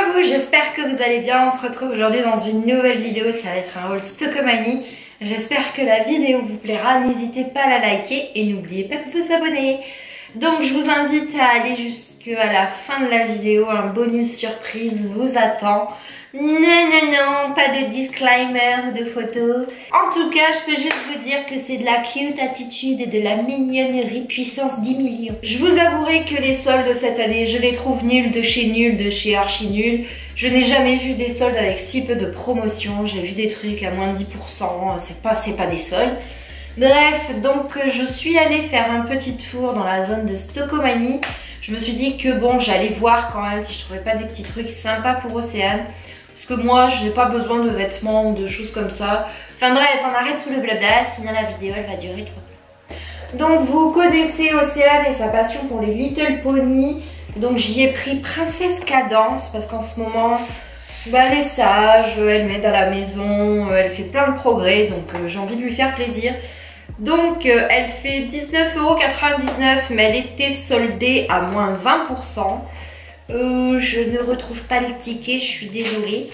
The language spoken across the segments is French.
à vous, j'espère que vous allez bien. On se retrouve aujourd'hui dans une nouvelle vidéo, ça va être un haul Stockomanie. J'espère que la vidéo vous plaira, n'hésitez pas à la liker et n'oubliez pas de vous abonner. Donc je vous invite à aller jusqu'à la fin de la vidéo, un bonus surprise vous attend. Non, pas de disclaimer de photos. En tout cas, je peux juste vous dire que c'est de la cute attitude et de la mignonnerie puissance 10 millions. Je vous avouerai que les soldes cette année, je les trouve nuls de chez archi nul. Je n'ai jamais vu des soldes avec si peu de promotion. J'ai vu des trucs à moins de 10%, c'est pas des soldes. Bref, donc je suis allée faire un petit tour dans la zone de Stockomanie. Je me suis dit que bon, j'allais voir quand même si je trouvais pas des petits trucs sympas pour Océane. Parce que moi, je n'ai pas besoin de vêtements ou de choses comme ça. Enfin bref, on arrête tout le blabla, sinon la vidéo elle va durer trop. Donc vous connaissez Océane et sa passion pour les Little Pony. Donc j'y ai pris Princesse Cadence parce qu'en ce moment, elle est sage, elle m'aide à la maison, elle fait plein de progrès. Donc j'ai envie de lui faire plaisir. Donc elle fait 19,99 €, mais elle était soldée à moins 20%. Je ne retrouve pas le ticket, je suis désolée.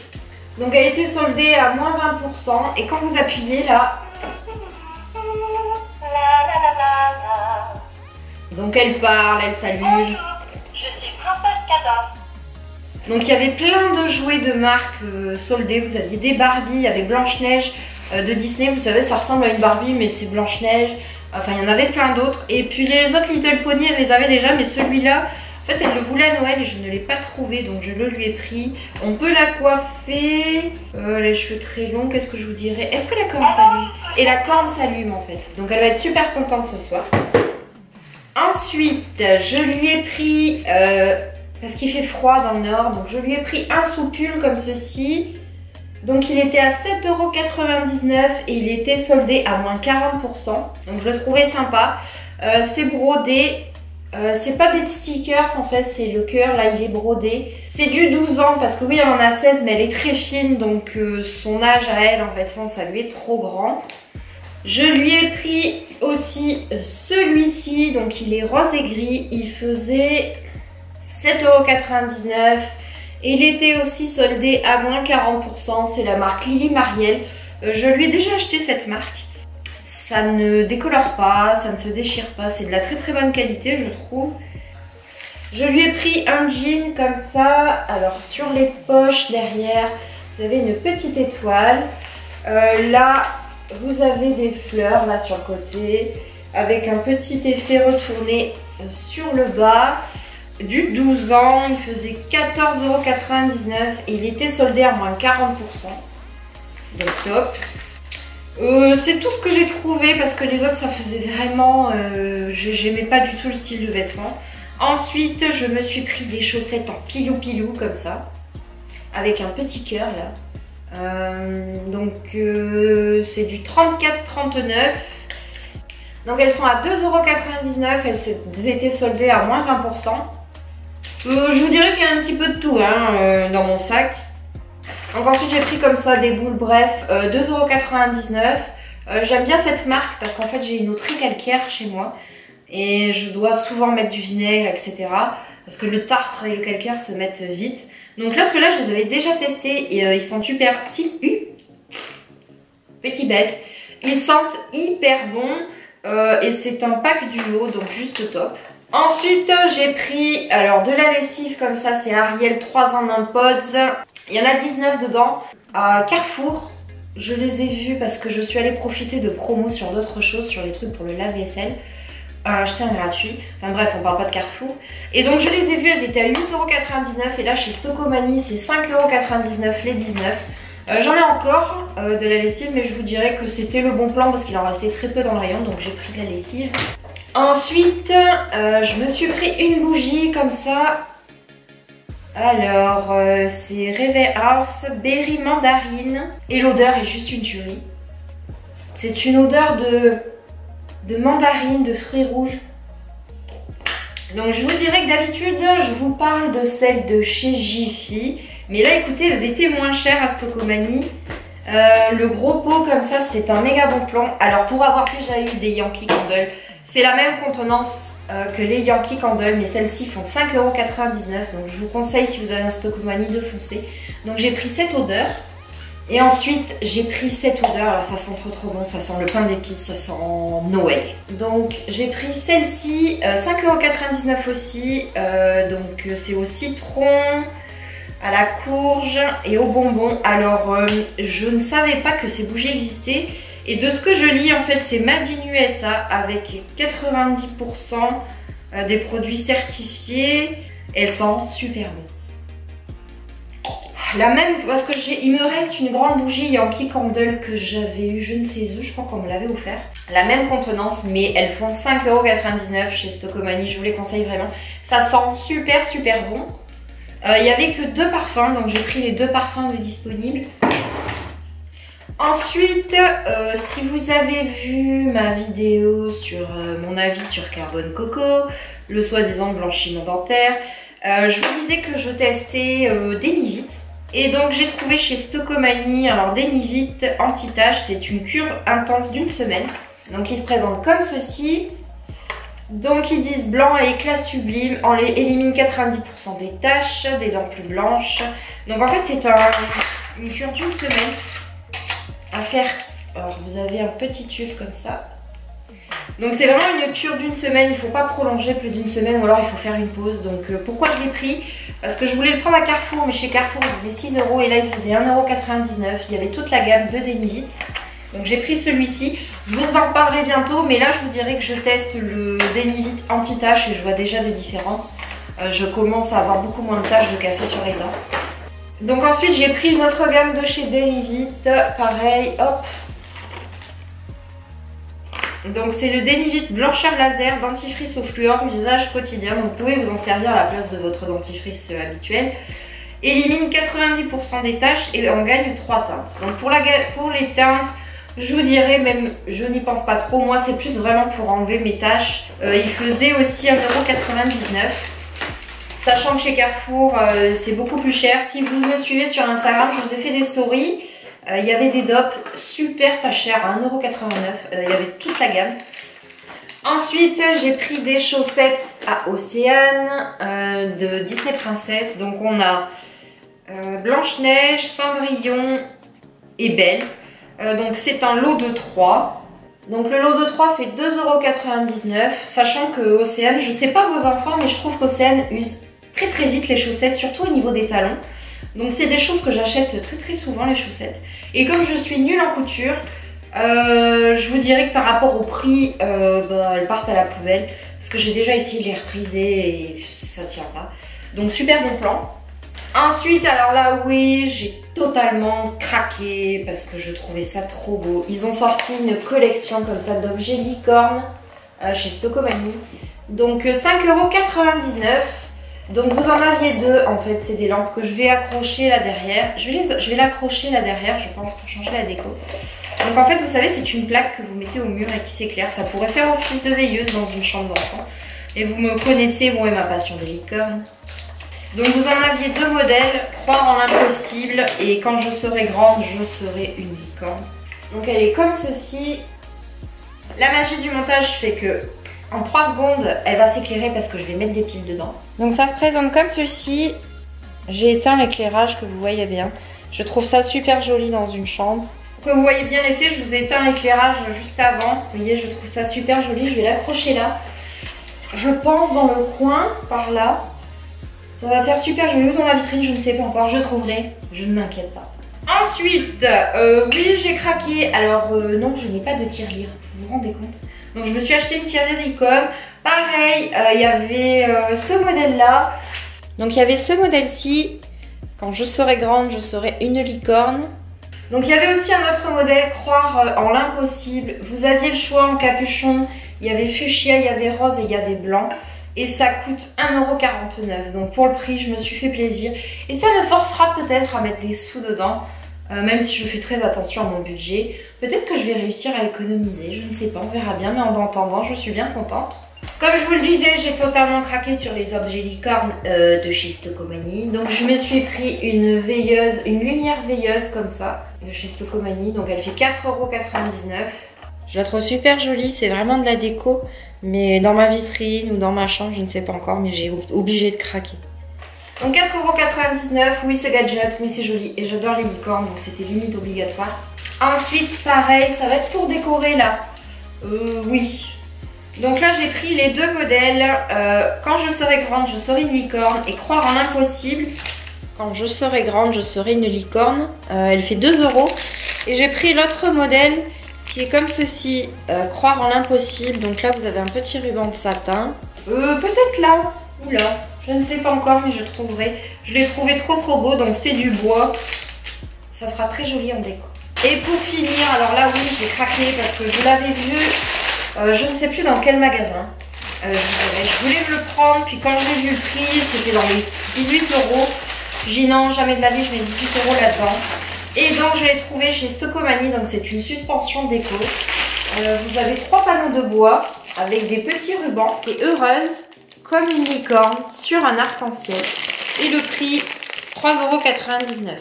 Donc elle était soldée à moins 20% et quand vous appuyez là, donc elle parle, elle salue. Bonjour, je suis Princesse Cadence. Donc il y avait plein de jouets de marque soldés. Vous aviez des Barbie avec Blanche-Neige de Disney. Vous savez, ça ressemble à une Barbie mais c'est Blanche-Neige. Enfin il y en avait plein d'autres. Et puis les autres Little Pony, elle les avait déjà, mais celui-là, en fait, elle le voulait à Noël et je ne l'ai pas trouvé, donc je le lui ai pris. On peut la coiffer. Les cheveux très longs, qu'est-ce que je vous dirais? Est-ce que la corne s'allume? Et la corne s'allume en fait. Donc elle va être super contente ce soir. Ensuite, je lui ai pris, parce qu'il fait froid dans le nord, donc je lui ai pris un sous-pull comme ceci. Donc il était à 7,99 € et il était soldé à moins 40%. Donc je le trouvais sympa. C'est brodé. C'est pas des stickers en fait, c'est le cœur, là il est brodé. C'est du 12 ans parce que oui elle en a 16 mais elle est très fine, donc son âge à elle en vêtements ça lui est trop grand. Je lui ai pris aussi celui-ci, donc il est rose et gris, il faisait 7,99 € et il était aussi soldé à moins 40%, c'est la marque Lily Marielle. Je lui ai déjà acheté cette marque. Ça ne décolore pas, ça ne se déchire pas, c'est de la très très bonne qualité je trouve. Je lui ai pris un jean comme ça, alors sur les poches derrière vous avez une petite étoile. Là vous avez des fleurs là sur le côté avec un petit effet retourné sur le bas. Du 12 ans, il faisait 14,99 € et il était soldé à moins 40%. Donc top. C'est tout ce que j'ai trouvé parce que les autres ça faisait vraiment, j'aimais pas du tout le style de vêtements. Ensuite je me suis pris des chaussettes en pilou comme ça avec un petit cœur là. Donc c'est du 34,39 €. Donc elles sont à 2,99 €, elles étaient soldées à moins 20%. Je vous dirais qu'il y a un petit peu de tout hein, dans mon sac. Donc ensuite j'ai pris comme ça des boules, bref, 2,99 €. J'aime bien cette marque parce qu'en fait j'ai une eau très calcaire chez moi. Et je dois souvent mettre du vinaigre, etc. Parce que le tartre et le calcaire se mettent vite. Donc là ceux-là je les avais déjà testés et ils sont super... Petit bug. Ils sentent hyper bon et c'est un pack duo, donc juste top. Ensuite j'ai pris alors de la lessive comme ça, c'est Ariel 3 en 1 pods. Il y en a 19 dedans. À Carrefour, je les ai vus parce que je suis allée profiter de promos sur d'autres choses, sur les trucs pour le lave-vaisselle. Acheté un gratuit. Enfin bref, on parle pas de Carrefour. Et donc je les ai vus, elles étaient à 8,99 € et là chez Stockomanie c'est 5,99 € les 19. J'en ai encore de la lessive mais je vous dirais que c'était le bon plan parce qu'il en restait très peu dans le rayon, donc j'ai pris de la lessive. Ensuite, je me suis pris une bougie comme ça. Alors, c'est Reve House Berry Mandarine. Et l'odeur est juste une tuerie. C'est une odeur de mandarine, de fruits rouges. Donc je vous dirais que d'habitude, je vous parle de celles de chez Jiffy. Mais là, écoutez, elles étaient moins chères à Stockomanie. Le gros pot comme ça, c'est un méga bon plan. Alors pour avoir déjà eu des Yankee Candle, c'est la même contenance que les Yankee Candle, mais celles-ci font 5,99 €. Donc je vous conseille, si vous avez un Stockomanie, de foncer. Donc j'ai pris cette odeur. Et ensuite, j'ai pris cette odeur. Alors ça sent trop bon, ça sent le pain d'épices, ça sent Noël. Donc j'ai pris celle-ci, 5,99 € aussi. Donc c'est au citron, à la courge et au bonbon. Alors je ne savais pas que ces bougies existaient. Et de ce que je lis, en fait, c'est Made in USA avec 90% des produits certifiés. Elle sent super bon. La même, parce que il me reste une grande bougie Yankee Candle que j'avais eu je ne sais où, je crois qu'on me l'avait offert. La même contenance, mais elles font 5,99 € chez Stockomanie, je vous les conseille vraiment. Ça sent super bon. Il n'y avait que 2 parfums, donc j'ai pris les 2 parfums de disponibles. Ensuite, si vous avez vu ma vidéo sur mon avis sur Carbone Coco, le soi-disant blanchiment dentaire, je vous disais que je testais Denivit. Et donc j'ai trouvé chez Stockomanie, alors Denivit anti-tache, c'est une cure intense d'1 semaine. Donc il se présente comme ceci. Donc ils disent blanc et éclat sublime, élimine 90% des taches, des dents plus blanches. Donc en fait c'est une cure d'1 semaine à faire. Alors vous avez un petit tube comme ça. Donc c'est vraiment une cure d'1 semaine, il ne faut pas prolonger plus d'1 semaine ou alors il faut faire une pause. Donc pourquoi je l'ai pris? Parce que je voulais le prendre à Carrefour, mais chez Carrefour il faisait 6 € et là il faisait 1,99 €. Il y avait toute la gamme de Denivit. Donc j'ai pris celui-ci. Je vous en parlerai bientôt, mais là je vous dirais que je teste le Denivit anti-tache et je vois déjà des différences. Je commence à avoir beaucoup moins de taches de café sur les dents. Donc ensuite j'ai pris une autre gamme de chez Denivit, pareil, hop. Donc c'est le Denivit blancheur laser dentifrice au fluor, usage quotidien. Donc vous pouvez vous en servir à la place de votre dentifrice habituel. Élimine 90% des taches et on gagne 3 teintes. Donc pour les teintes, je vous dirais même, je n'y pense pas trop. Moi c'est plus vraiment pour enlever mes taches. Il faisait aussi 1,99 €. Sachant que chez Carrefour c'est beaucoup plus cher. Si vous me suivez sur Instagram, je vous ai fait des stories. Il y avait des dopes super pas chères à 1,89 €. Il y avait toute la gamme. Ensuite, j'ai pris des chaussettes à Océane de Disney Princess. Donc on a Blanche-Neige, Cendrillon et Belle. Donc c'est un lot de 3. Donc le lot de 3 fait 2,99 €. Sachant que Océane, je sais pas vos enfants, mais je trouve qu'Océane use très vite les chaussettes, surtout au niveau des talons. Donc c'est des choses que j'achète très souvent, les chaussettes. Et comme je suis nulle en couture, je vous dirais que par rapport au prix, elles partent à la poubelle. Parce que j'ai déjà essayé de les repriser et ça tient pas. Donc super bon plan. Ensuite, alors là oui, j'ai totalement craqué parce que je trouvais ça trop beau. Ils ont sorti une collection comme ça d'objets licorne chez Stockomanie. Donc 5,99 €. Donc vous en aviez 2 en fait, c'est des lampes que je vais accrocher là derrière. Je vais l'accrocher là derrière, je pense, pour changer la déco. Donc en fait, vous savez, c'est une plaque que vous mettez au mur et qui s'éclaire. Ça pourrait faire office de veilleuse dans une chambre d'enfant. Et vous me connaissez, moi et ma passion des licornes. Donc vous en aviez 2 modèles, croire en l'impossible. Et quand je serai grande, je serai une licorne. Donc elle est comme ceci. La magie du montage fait que en 3 secondes, elle va s'éclairer parce que je vais mettre des piles dedans. Donc ça se présente comme ceci. J'ai éteint l'éclairage que vous voyez bien. Je trouve ça super joli dans une chambre. Comme vous voyez bien l'effet, je vous ai éteint l'éclairage juste avant. Vous voyez, je trouve ça super joli. Je vais l'accrocher là. Je pense dans le coin, par là. Ça va faire super joli dans la vitrine, je ne sais pas encore. Je trouverai, je ne m'inquiète pas. Ensuite, oui, j'ai craqué. Alors non, je n'ai pas de tirelire. Vous vous rendez compte? Donc je me suis acheté une tirelire Icom. Pareil, il y avait ce modèle-là. Donc il y avait ce modèle-ci. Quand je serai grande, je serai une licorne. Donc il y avait aussi un autre modèle, croire en l'impossible. Vous aviez le choix en capuchon. Il y avait fuchsia, il y avait rose et il y avait blanc. Et ça coûte 1,49 €. Donc pour le prix, je me suis fait plaisir. Et ça me forcera peut-être à mettre des sous dedans. Même si je fais très attention à mon budget. Peut-être que je vais réussir à économiser, je ne sais pas, on verra bien. Mais en attendant, je suis bien contente. Comme je vous le disais, j'ai totalement craqué sur les objets licornes de chez Stockomanie. Donc je me suis pris une veilleuse, une lumière veilleuse comme ça, de chez Stockomanie. Donc elle fait 4,99 €. Je la trouve super jolie, c'est vraiment de la déco. Mais dans ma vitrine ou dans ma chambre, je ne sais pas encore, mais j'ai obligé de craquer. Donc 4,99 €, oui c'est gadget, oui c'est joli. Et j'adore les licornes, donc c'était limite obligatoire. Ensuite, pareil, ça va être pour décorer là. Oui. Donc là j'ai pris les deux modèles. Quand je serai grande, je serai une licorne. Et croire en l'impossible. Quand je serai grande, je serai une licorne. Elle fait 2 €. Et j'ai pris l'autre modèle qui est comme ceci. Croire en l'impossible. Donc là vous avez un petit ruban de satin. Peut-être là. Ou là. Je ne sais pas encore, mais je trouverai. Je l'ai trouvé trop beau. Donc c'est du bois. Ça fera très joli en déco. Et pour finir, alors là oui j'ai craqué parce que je l'avais vu. Je ne sais plus dans quel magasin. Je voulais me le prendre, puis quand j'ai vu le prix, c'était dans les 18 €. J'ai dit non, jamais de la vie, je mets 18 € là-dedans. Et donc je l'ai trouvé chez Stocomanie, donc c'est une suspension déco. Vous avez 3 panneaux de bois avec des petits rubans. Et heureuse, comme une licorne, sur un arc-en-ciel. Et le prix, 3,99 €.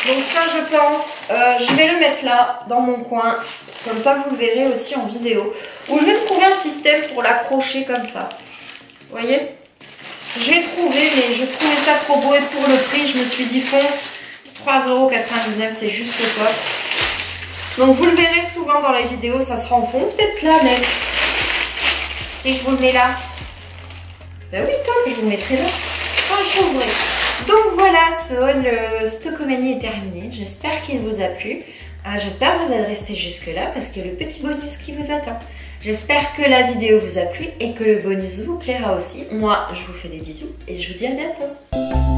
Donc ça je pense, je vais le mettre là, dans mon coin. Comme ça vous le verrez aussi en vidéo. Ou je vais trouver un système pour l'accrocher comme ça. Vous voyez? J'ai trouvé, mais je trouvais ça trop beau. Et pour le prix, je me suis dit fonce. 3,99 €, c'est juste top. Donc vous le verrez souvent dans les vidéos, ça sera en fond. Peut-être là même. Et je vous le mets là. Ben oui, top, je vous le mettrai là. Quand je trouverai. Donc voilà, ce haul Stocomanie est terminé. J'espère qu'il vous a plu. J'espère que vous êtes resté jusque là parce que le petit bonus qui vous attend. J'espère que la vidéo vous a plu et que le bonus vous plaira aussi. Moi, je vous fais des bisous et je vous dis à bientôt.